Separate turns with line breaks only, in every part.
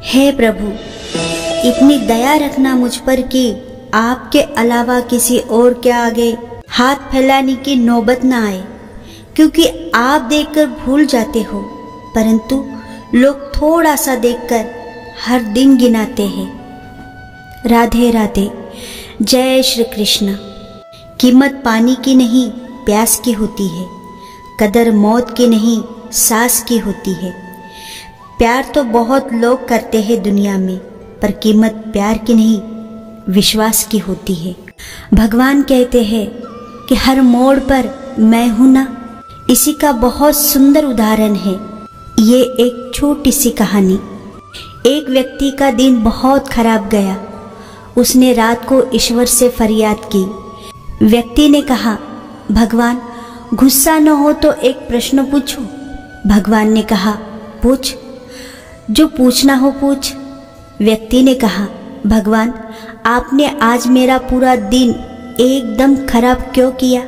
हे प्रभु, इतनी दया रखना मुझ पर कि आपके अलावा किसी और के आगे हाथ फैलाने की नौबत ना आए, क्योंकि आप देखकर भूल जाते हो, परंतु लोग थोड़ा सा देखकर हर दिन गिनाते हैं। राधे राधे। जय श्री कृष्ण। कीमत पानी की नहीं प्यास की होती है, कदर मौत की नहीं सांस की होती है। प्यार तो बहुत लोग करते हैं दुनिया में, पर कीमत प्यार की नहीं विश्वास की होती है। भगवान कहते हैं कि हर मोड़ पर मैं हूं ना, इसी का बहुत सुंदर उदाहरण है ये एक छोटी सी कहानी। एक व्यक्ति का दिन बहुत खराब गया। उसने रात को ईश्वर से फरियाद की। व्यक्ति ने कहा, भगवान गुस्सा न हो तो एक प्रश्न पूछूं। भगवान ने कहा, पूछ, जो पूछना हो पूछ। व्यक्ति ने कहा, भगवान आपने आज मेरा पूरा दिन एकदम खराब क्यों किया?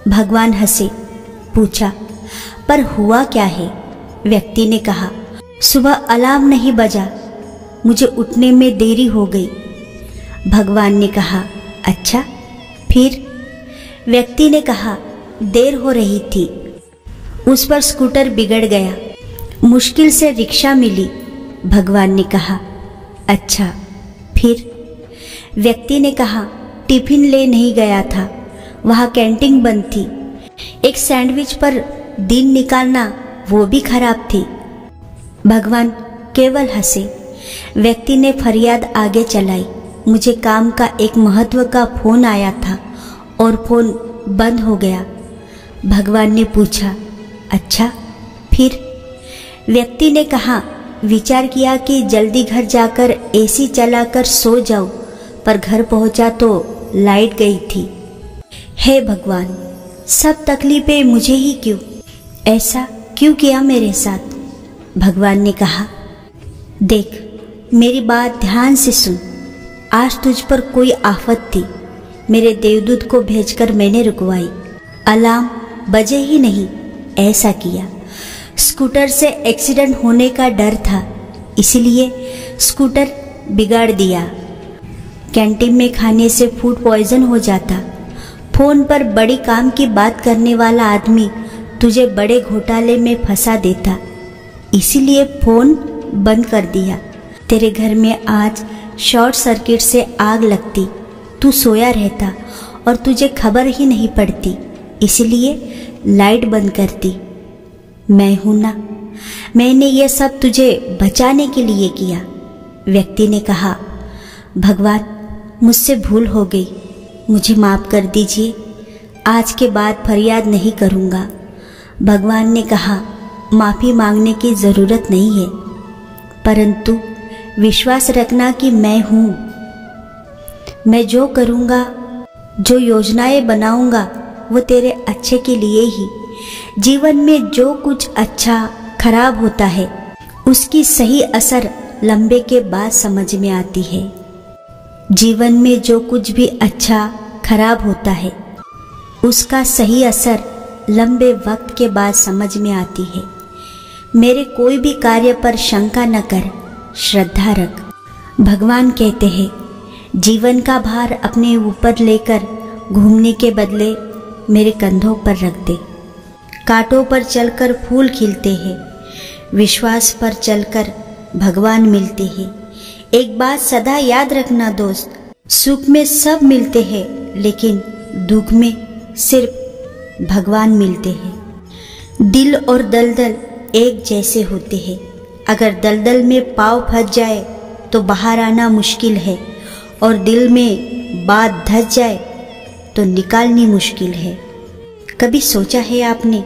भगवान हंसे। पूछा, पर हुआ क्या है? व्यक्ति ने कहा, सुबह अलार्म नहीं बजा, मुझे उठने में देरी हो गई। भगवान ने कहा, अच्छा फिर? व्यक्ति ने कहा, देर हो रही थी, उस पर स्कूटर बिगड़ गया, मुश्किल से रिक्शा मिली। भगवान ने कहा, अच्छा फिर? व्यक्ति ने कहा, टिफिन ले नहीं गया था, वहाँ कैंटीन बंद थी, एक सैंडविच पर दिन निकालना वो भी खराब थी। भगवान केवल हंसे। व्यक्ति ने फरियाद आगे चलाई, मुझे काम का एक महत्व का फोन आया था और फोन बंद हो गया। भगवान ने पूछा, अच्छा फिर? व्यक्ति ने कहा, विचार किया कि जल्दी घर जाकर एसी चलाकर सो जाऊं, पर घर पहुंचा तो लाइट गई थी। हे भगवान, सब तकलीफें मुझे ही क्यों? ऐसा क्यों किया मेरे साथ? भगवान ने कहा, देख मेरी बात ध्यान से सुन। आज तुझ पर कोई आफत थी, मेरे देवदूत को भेजकर मैंने रुकवाई। अलार्म बजे ही नहीं, ऐसा किया। स्कूटर से एक्सीडेंट होने का डर था, इसलिए स्कूटर बिगाड़ दिया। कैंटीन में खाने से फूड पॉइजन हो जाता। फोन पर बड़ी काम की बात करने वाला आदमी तुझे बड़े घोटाले में फंसा देता, इसीलिए फोन बंद कर दिया। तेरे घर में आज शॉर्ट सर्किट से आग लगती, तू सोया रहता और तुझे खबर ही नहीं पड़ती, इसलिए लाइट बंद करती। मैं हूं ना, मैंने ये सब तुझे बचाने के लिए किया। व्यक्ति ने कहा, भगवान मुझसे भूल हो गई, मुझे माफ कर दीजिए, आज के बाद फरियाद नहीं करूँगा। भगवान ने कहा, माफ़ी मांगने की ज़रूरत नहीं है, परंतु विश्वास रखना कि मैं हूँ। मैं जो करूँगा, जो योजनाएं बनाऊँगा, वो तेरे अच्छे के लिए ही। जीवन में जो कुछ अच्छा खराब होता है, उसकी सही असर लंबे के बाद समझ में आती है। जीवन में जो कुछ भी अच्छा खराब होता है, उसका सही असर लंबे वक्त के बाद समझ में आती है। मेरे कोई भी कार्य पर शंका न कर, श्रद्धा रख। भगवान कहते हैं, जीवन का भार अपने ऊपर लेकर घूमने के बदले मेरे कंधों पर रख दे। कांटों पर चलकर फूल खिलते हैं, विश्वास पर चलकर भगवान मिलते हैं। एक बात सदा याद रखना दोस्त, सुख में सब मिलते हैं, लेकिन दुख में सिर्फ भगवान मिलते हैं। दिल और दलदल एक जैसे होते हैं, अगर दलदल में पाँव फंस जाए तो बाहर आना मुश्किल है, और दिल में बात धंस जाए तो निकालनी मुश्किल है। कभी सोचा है आपने,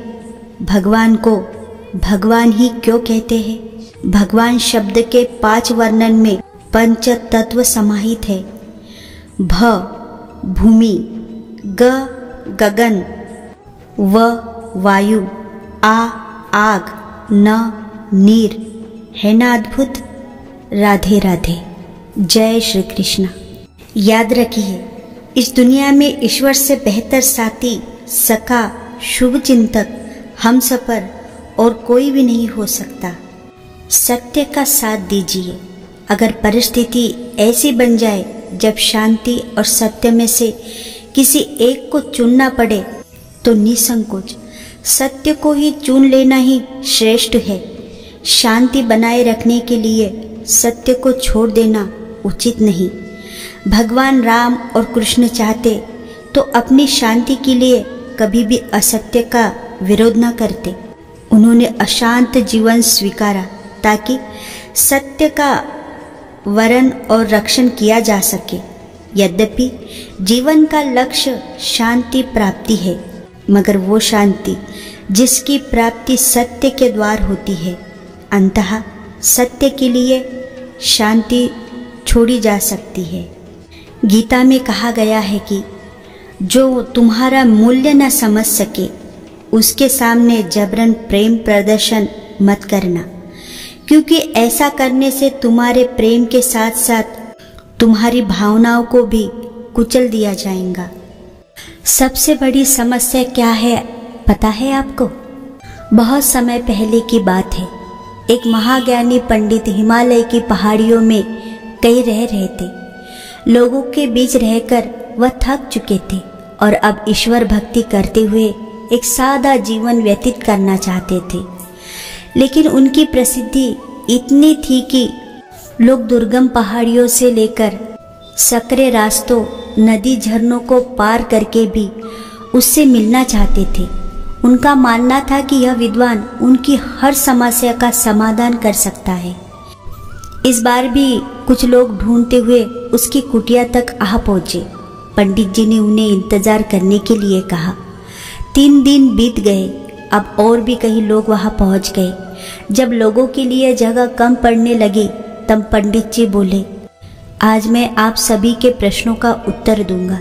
भगवान को भगवान ही क्यों कहते हैं? भगवान शब्द के 5 वर्णन में पंच तत्व समाहित है। भ भूमि, ग गगन, व वायु, आ आग, न नीर। है ना अद्भुत? राधे राधे। जय श्री कृष्ण। याद रखिए, इस दुनिया में ईश्वर से बेहतर साथी, सखा, शुभ चिंतक, हमसफर और कोई भी नहीं हो सकता। सत्य का साथ दीजिए। अगर परिस्थिति ऐसी बन जाए जब शांति और सत्य में से किसी एक को चुनना पड़े तो निसंकोच सत्य को ही चुन लेना ही श्रेष्ठ है। शांति बनाए रखने के लिए सत्य को छोड़ देना उचित नहीं। भगवान राम और कृष्ण चाहते तो अपनी शांति के लिए कभी भी असत्य का विरोध न करते। उन्होंने अशांत जीवन स्वीकारा ताकि सत्य का वरण और रक्षण किया जा सके। यद्यपि जीवन का लक्ष्य शांति प्राप्ति है, मगर वो शांति जिसकी प्राप्ति सत्य के द्वार होती है, अंततः सत्य के लिए शांति छोड़ी जा सकती है। गीता में कहा गया है कि जो तुम्हारा मूल्य न समझ सके उसके सामने जबरन प्रेम प्रदर्शन मत करना, क्योंकि ऐसा करने से तुम्हारे प्रेम के साथ साथ तुम्हारी भावनाओं को भी कुचल दिया जाएगा। सबसे बड़ी समस्या क्या है पता है आपको? बहुत समय पहले की बात है। एक महाज्ञानी पंडित हिमालय की पहाड़ियों में कहीं रह रहे थे। लोगों के बीच रहकर वह थक चुके थे और अब ईश्वर भक्ति करते हुए एक सादा जीवन व्यतीत करना चाहते थे। लेकिन उनकी प्रसिद्धि इतनी थी कि लोग दुर्गम पहाड़ियों से लेकर सकरे रास्तों, नदी, झरनों को पार करके भी उससे मिलना चाहते थे। उनका मानना था कि यह विद्वान उनकी हर समस्या का समाधान कर सकता है। इस बार भी कुछ लोग ढूंढते हुए उसकी कुटिया तक आ पहुंचे। पंडित जी ने उन्हें इंतजार करने के लिए कहा। 3 दिन बीत गए। अब और भी कई लोग वहां पहुंच गए। जब लोगों के लिए जगह कम पड़ने लगी तब पंडित जी बोले, आज मैं आप सभी के प्रश्नों का उत्तर दूंगा,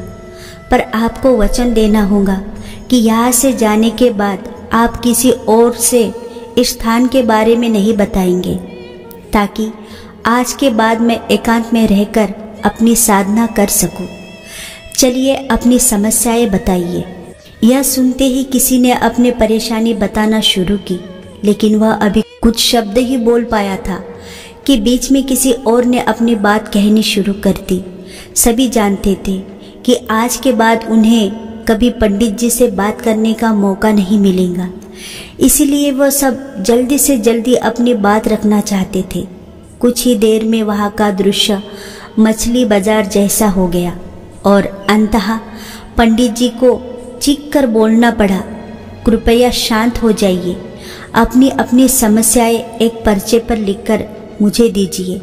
पर आपको वचन देना होगा कि यहाँ से जाने के बाद आप किसी और से इस स्थान के बारे में नहीं बताएंगे, ताकि आज के बाद मैं एकांत में रहकर अपनी साधना कर सकूं। चलिए अपनी समस्याएं बताइए। यह सुनते ही किसी ने अपनी परेशानी बताना शुरू की, लेकिन वह अभी कुछ शब्द ही बोल पाया था कि बीच में किसी और ने अपनी बात कहनी शुरू कर दी। सभी जानते थे कि आज के बाद उन्हें कभी पंडित जी से बात करने का मौका नहीं मिलेगा, इसीलिए वह सब जल्दी से जल्दी अपनी बात रखना चाहते थे। कुछ ही देर में वहाँ का दृश्य मछली बाजार जैसा हो गया और अंततः पंडित जी को चीख कर बोलना पड़ा, कृपया शांत हो जाइए, अपनी अपनी समस्याएं एक पर्चे पर लिखकर मुझे दीजिए।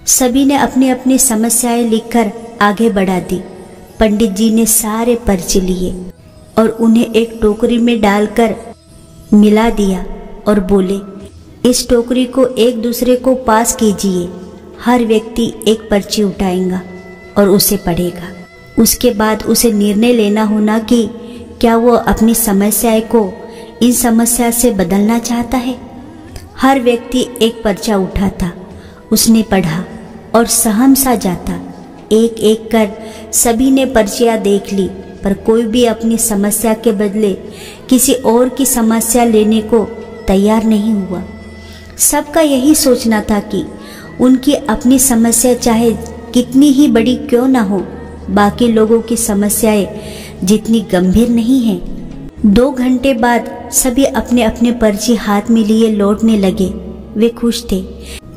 सभी ने अपनी अपनी समस्याएं लिखकर आगे बढ़ा दी। पंडित जी ने सारे पर्चे लिए और उन्हें एक टोकरी में डालकर मिला दिया और बोले, इस टोकरी को एक दूसरे को पास कीजिए। हर व्यक्ति एक पर्ची उठाएगा और उसे पढ़ेगा। उसके बाद उसे निर्णय लेना होना कि क्या वो अपनी समस्याएं को इन समस्या से बदलना चाहता है। हर व्यक्ति एक पर्चा उठाता, उसने पढ़ा और सहम सा जाता। एक एक कर सभी ने पर्चियां देख ली, पर कोई भी अपनी समस्या के बदले किसी और की समस्या लेने को तैयार नहीं हुआ। सबका यही सोचना था कि उनकी अपनी समस्या चाहे कितनी ही बड़ी क्यों ना हो, बाकी लोगों की समस्याएं जितनी गंभीर नहीं हैं। 2 घंटे बाद सभी अपने अपने पर्ची हाथ में लिए लौटने लगे। वे खुश थे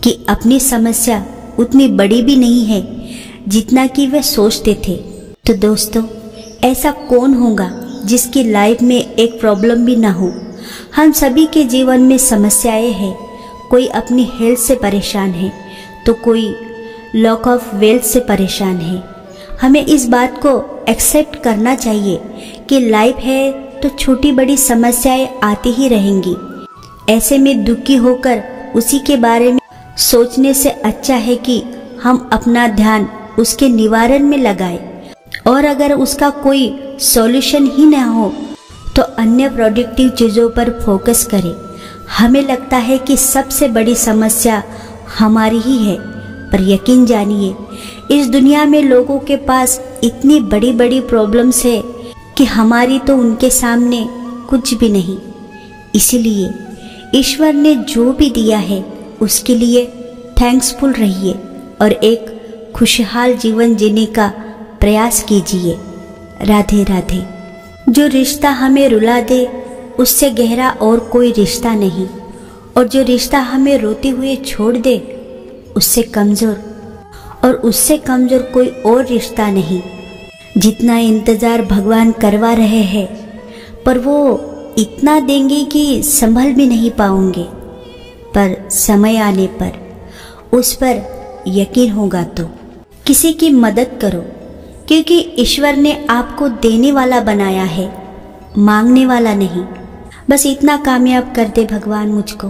कि अपनी समस्या उतनी बड़ी भी नहीं है जितना कि वे सोचते थे। तो दोस्तों, ऐसा कौन होगा जिसकी लाइफ में एक प्रॉब्लम भी ना हो? हम सभी के जीवन में समस्याएं हैं। कोई अपनी हेल्थ से परेशान है तो कोई लॉक ऑफ वेल्थ से परेशान है। हमें इस बात को एक्सेप्ट करना चाहिए कि लाइफ है तो छोटी बड़ी समस्याएं आती ही रहेंगी। ऐसे में दुखी होकर उसी के बारे में सोचने से अच्छा है कि हम अपना ध्यान उसके निवारण में लगाएं, और अगर उसका कोई सॉल्यूशन ही ना हो तो अन्य प्रोडक्टिव चीज़ों पर फोकस करें। हमें लगता है कि सबसे बड़ी समस्या हमारी ही है, पर यकीन जानिए इस दुनिया में लोगों के पास इतनी बड़ी बड़ी प्रॉब्लम्स है कि हमारी तो उनके सामने कुछ भी नहीं। इसीलिए ईश्वर ने जो भी दिया है उसके लिए थैंक्सफुल रहिए और एक खुशहाल जीवन जीने का प्रयास कीजिए। राधे राधे। जो रिश्ता हमें रुला दे उससे गहरा और कोई रिश्ता नहीं, और जो रिश्ता हमें रोते हुए छोड़ दे उससे कमज़ोर कोई और रिश्ता नहीं। जितना इंतज़ार भगवान करवा रहे हैं, पर वो इतना देंगे कि संभल भी नहीं पाओगे, पर समय आने पर उस पर यकीन होगा तो किसी की मदद करो, क्योंकि ईश्वर ने आपको देने वाला बनाया है, मांगने वाला नहीं। बस इतना कामयाब कर दे भगवान मुझको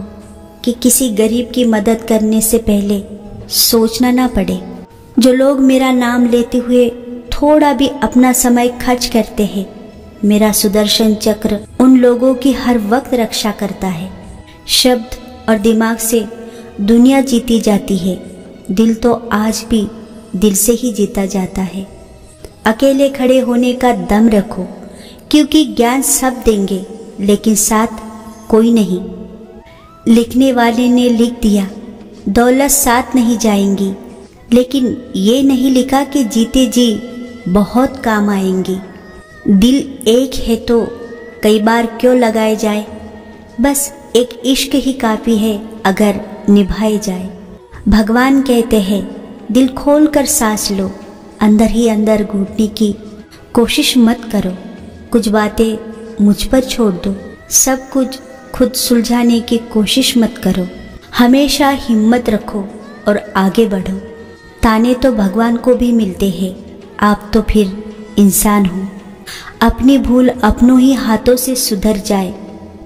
कि किसी गरीब की मदद करने से पहले सोचना ना पड़े। जो लोग मेरा नाम लेते हुए थोड़ा भी अपना समय खर्च करते हैं, मेरा सुदर्शन चक्र उन लोगों की हर वक्त रक्षा करता है। शब्द और दिमाग से दुनिया जीती जाती है, दिल तो आज भी दिल से ही जीता जाता है। अकेले खड़े होने का दम रखो, क्योंकि ज्ञान सब देंगे लेकिन साथ कोई नहीं। लिखने वाले ने लिख दिया, दौलत साथ नहीं जाएंगी, लेकिन ये नहीं लिखा कि जीते जी बहुत काम आएंगी। दिल एक है तो कई बार क्यों लगाए जाए, बस एक इश्क ही काफ़ी है अगर निभाए जाए। भगवान कहते हैं दिल खोल कर सांस लो, अंदर ही अंदर घुटने की कोशिश मत करो। कुछ बातें मुझ पर छोड़ दो, सब कुछ खुद सुलझाने की कोशिश मत करो। हमेशा हिम्मत रखो और आगे बढ़ो। ताने तो भगवान को भी मिलते हैं, आप तो फिर इंसान हो। अपनी भूल अपनों ही हाथों से सुधर जाए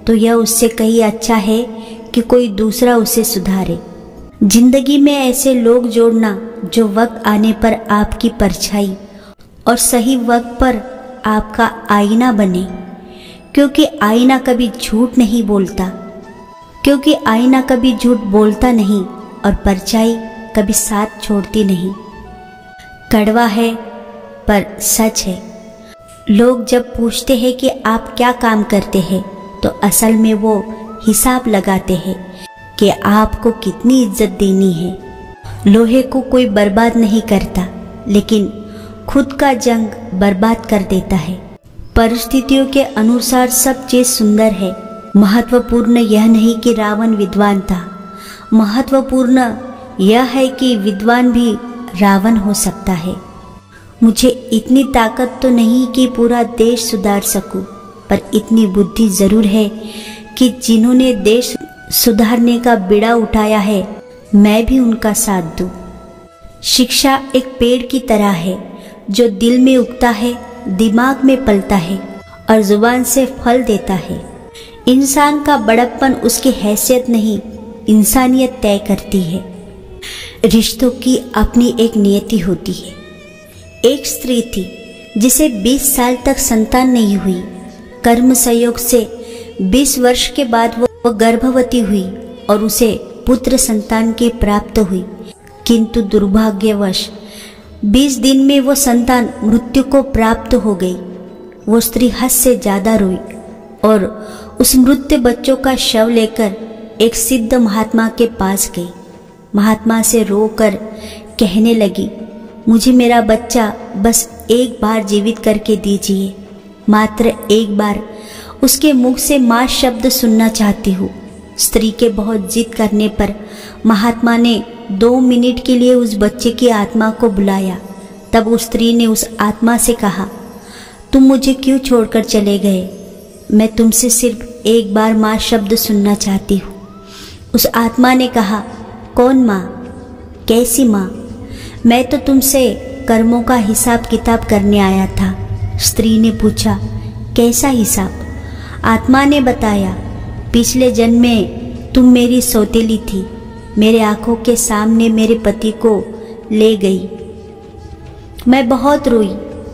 तो यह उससे कहीं अच्छा है कि कोई दूसरा उसे सुधारे। जिंदगी में ऐसे लोग जोड़ना जो वक्त आने पर आपकी परछाई और सही वक्त पर आपका आईना बने, क्योंकि आईना कभी झूठ नहीं बोलता, नहीं और परछाई कभी साथ छोड़ती नहीं। कड़वा है पर सच है। लोग जब पूछते हैं कि आप क्या काम करते हैं, तो असल में वो हिसाब लगाते हैं कि आपको कितनी इज्जत देनी है। लोहे को कोई बर्बाद नहीं करता, लेकिन खुद का जंग बर्बाद कर देता है। परिस्थितियों के अनुसार सब चीज सुंदर है। महत्वपूर्ण यह नहीं कि रावण विद्वान था, महत्वपूर्ण यह है कि विद्वान भी रावण हो सकता है। मुझे इतनी ताकत तो नहीं कि पूरा देश सुधार सकूं, पर इतनी बुद्धि जरूर है कि जिन्होंने देश सुधारने का बीड़ा उठाया है, मैं भी उनका साथ दूं। शिक्षा एक पेड़ की तरह है जो दिल में उगता है, दिमाग में पलता है और जुबान से फल देता है। इंसान का बड़प्पन उसकी हैसियत नहीं, इंसानियत तय करती है। रिश्तों की अपनी एक नियति होती है। एक स्त्री थी जिसे 20 साल तक संतान नहीं हुई। कर्म संयोग से 20 वर्ष के बाद वो गर्भवती हुई और उसे पुत्र संतान की प्राप्त हुई, किंतु दुर्भाग्यवश 20 दिन में वो संतान मृत्यु को प्राप्त हो गई। वो स्त्री हद से ज्यादा रोई और उस मृत बच्चों का शव लेकर एक सिद्ध महात्मा के पास गई। महात्मा से रोकर कहने लगी, मुझे मेरा बच्चा बस एक बार जीवित करके दीजिए, मात्र एक बार उसके मुख से मां शब्द सुनना चाहती हूँ। स्त्री के बहुत जिद करने पर महात्मा ने 2 मिनट के लिए उस बच्चे की आत्मा को बुलाया। तब उस स्त्री ने उस आत्मा से कहा, तुम मुझे क्यों छोड़कर चले गए? मैं तुमसे सिर्फ एक बार माँ शब्द सुनना चाहती हूँ। उस आत्मा ने कहा, कौन माँ? कैसी माँ? मैं तो तुमसे कर्मों का हिसाब किताब करने आया था। स्त्री ने पूछा, कैसा हिसाब? आत्मा ने बताया, पिछले जन्म में तुम मेरी सौतेली थी, मेरे आंखों के सामने मेरे पति को ले गई। मैं बहुत रोई,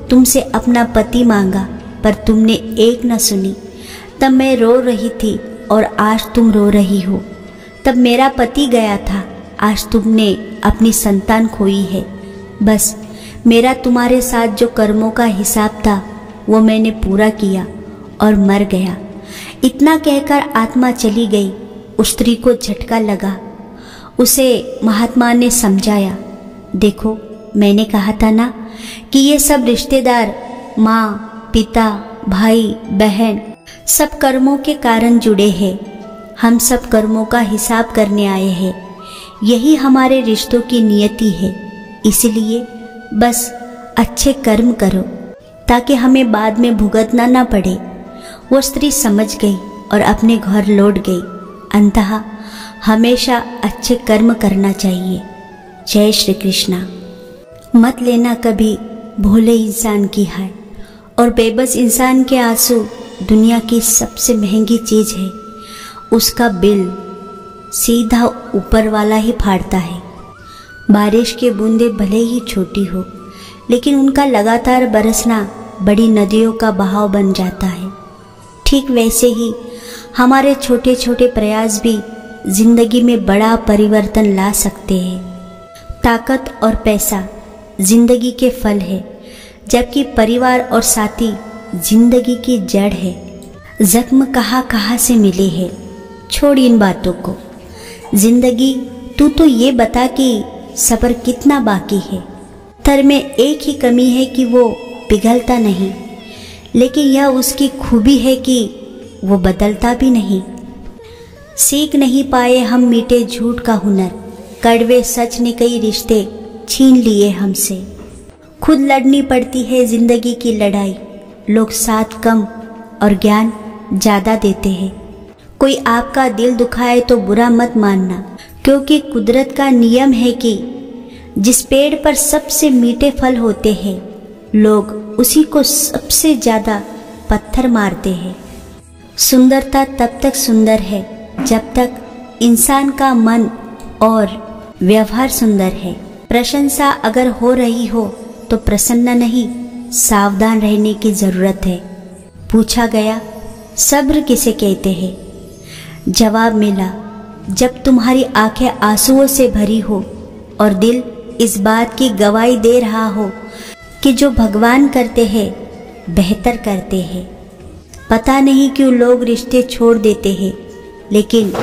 तुमसे अपना पति मांगा, पर तुमने एक न सुनी। तब मैं रो रही थी और आज तुम रो रही हो। तब मेरा पति गया था, आज तुमने अपनी संतान खोई है। बस मेरा तुम्हारे साथ जो कर्मों का हिसाब था वो मैंने पूरा किया और मर गया। इतना कहकर आत्मा चली गई। उस स्त्री को झटका लगा। उसे महात्मा ने समझाया, देखो, मैंने कहा था ना कि ये सब रिश्तेदार, माँ, पिता, भाई, बहन, सब कर्मों के कारण जुड़े हैं। हम सब कर्मों का हिसाब करने आए हैं। यही हमारे रिश्तों की नियति है। इसलिए बस अच्छे कर्म करो ताकि हमें बाद में भुगतना ना पड़े। वो स्त्री समझ गई और अपने घर लौट गई। अंततः हमेशा अच्छे कर्म करना चाहिए। जय श्री कृष्णा। मत लेना कभी भोले इंसान की हाय, और बेबस इंसान के आंसू दुनिया की सबसे महंगी चीज है। उसका बिल सीधा ऊपर वाला ही फाड़ता है। बारिश के बूंदे भले ही छोटी हो, लेकिन उनका लगातार बरसना बड़ी नदियों का बहाव बन जाता है। ठीक वैसे ही हमारे छोटे छोटे प्रयास भी जिंदगी में बड़ा परिवर्तन ला सकते हैं। ताकत और पैसा जिंदगी के फल है, जबकि परिवार और साथी जिंदगी की जड़ है। जख्म कहाँ कहाँ से मिले हैं, छोड़ इन बातों को। जिंदगी तू तो ये बता कि सब्र कितना बाकी है। तर में एक ही कमी है कि वो पिघलता नहीं, लेकिन यह उसकी खूबी है कि वो बदलता भी नहीं। सीख नहीं पाए हम मीठे झूठ का हुनर, कड़वे सच ने कई रिश्ते छीन लिए हमसे। खुद लड़नी पड़ती है जिंदगी की लड़ाई। लोग साथ कम और ज्ञान ज़्यादा देते हैं। कोई आपका दिल दुखाए तो बुरा मत मानना, क्योंकि कुदरत का नियम है कि जिस पेड़ पर सबसे मीठे फल होते हैं, लोग उसी को सबसे ज़्यादा पत्थर मारते हैं। सुंदरता तब तक सुंदर है जब तक इंसान का मन और व्यवहार सुंदर है। प्रशंसा अगर हो रही हो तो प्रसन्न नहीं, सावधान रहने की जरूरत है। पूछा गया, सब्र किसे कहते हैं? जवाब मिला, जब तुम्हारी आंखें आंसुओं से भरी हो और दिल इस बात की गवाही दे रहा हो कि जो भगवान करते हैं बेहतर करते हैं। पता नहीं क्यों लोग रिश्ते छोड़ देते हैं, लेकिन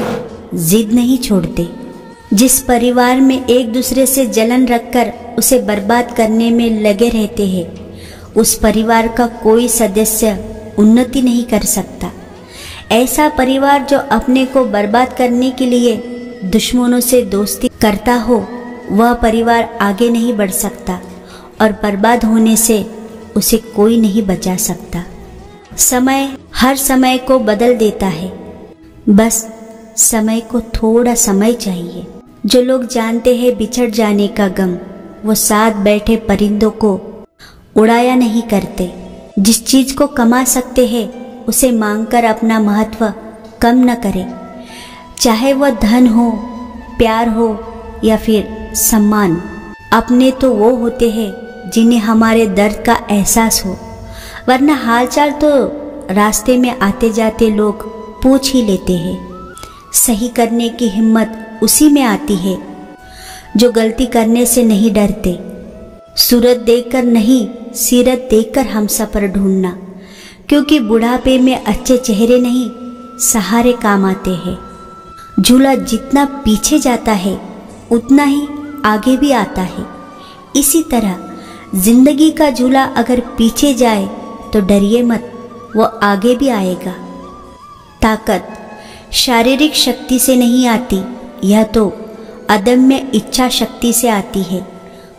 जिद नहीं छोड़ते। जिस परिवार में एक दूसरे से जलन रखकर उसे बर्बाद करने में लगे रहते हैं, उस परिवार का कोई सदस्य उन्नति नहीं कर सकता। ऐसा परिवार जो अपने को बर्बाद करने के लिए दुश्मनों से दोस्ती करता हो, वह परिवार आगे नहीं बढ़ सकता और बर्बाद होने से उसे कोई नहीं बचा सकता। समय हर समय को बदल देता है, बस समय को थोड़ा समय चाहिए। जो लोग जानते हैं बिछड़ जाने का गम, वो साथ बैठे परिंदों को उड़ाया नहीं करते। जिस चीज को कमा सकते हैं उसे मांगकर अपना महत्व कम न करें, चाहे वह धन हो, प्यार हो या फिर सम्मान। अपने तो वो होते हैं जिन्हें हमारे दर्द का एहसास हो, वरना हालचाल तो रास्ते में आते जाते लोग पूछ ही लेते हैं। सही करने की हिम्मत उसी में आती है जो गलती करने से नहीं डरते। सूरत देखकर नहीं, सीरत देखकर हम सफर ढूंढना, क्योंकि बुढ़ापे में अच्छे चेहरे नहीं सहारे काम आते हैं। झूला जितना पीछे जाता है उतना ही आगे भी आता है। इसी तरह जिंदगी का झूला अगर पीछे जाए तो डरिए मत, वो आगे भी आएगा। ताकत शारीरिक शक्ति से नहीं आती, यह तो अदम्य इच्छा शक्ति से आती है।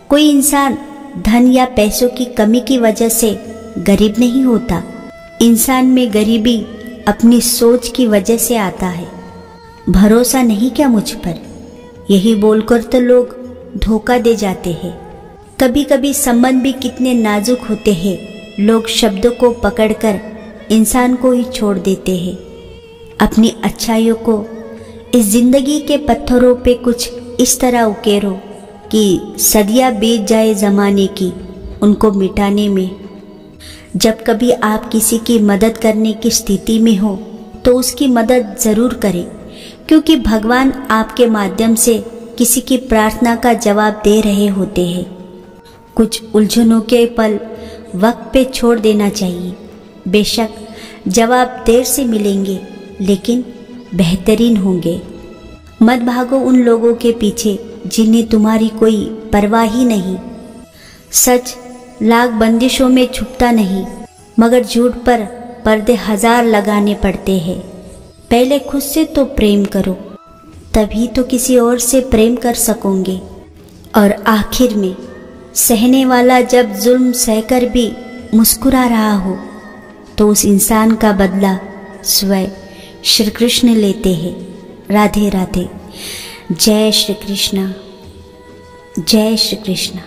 कोई इंसान धन या पैसों की कमी की वजह से गरीब नहीं होता। इंसान में गरीबी अपनी सोच की वजह से आता है। भरोसा नहीं क्या मुझ पर? यही बोलकर तो लोग धोखा दे जाते हैं। कभी कभी संबंध भी कितने नाजुक होते हैं, लोग शब्दों को पकड़कर इंसान को ही छोड़ देते हैं। अपनी अच्छाइयों को इस जिंदगी के पत्थरों पे कुछ इस तरह उकेरो कि सदियां बीत जाए जमाने की उनको मिटाने में। जब कभी आप किसी की मदद करने की स्थिति में हो तो उसकी मदद जरूर करें, क्योंकि भगवान आपके माध्यम से किसी की प्रार्थना का जवाब दे रहे होते हैं। कुछ उलझनों के पल वक्त पे छोड़ देना चाहिए। बेशक जवाब देर से मिलेंगे, लेकिन बेहतरीन होंगे। मत भागो उन लोगों के पीछे जिन्हें तुम्हारी कोई परवाह ही नहीं। सच लाख बंदिशों में छुपता नहीं, मगर झूठ पर पर्दे हजार लगाने पड़ते हैं। पहले खुद से तो प्रेम करो, तभी तो किसी और से प्रेम कर सकोगे। और आखिर में सहने वाला जब जुल्म सहकर भी मुस्कुरा रहा हो, तो उस इंसान का बदला स्वयं श्री कृष्ण लेते हैं। राधे राधे। जय श्री कृष्ण, जय श्री कृष्ण।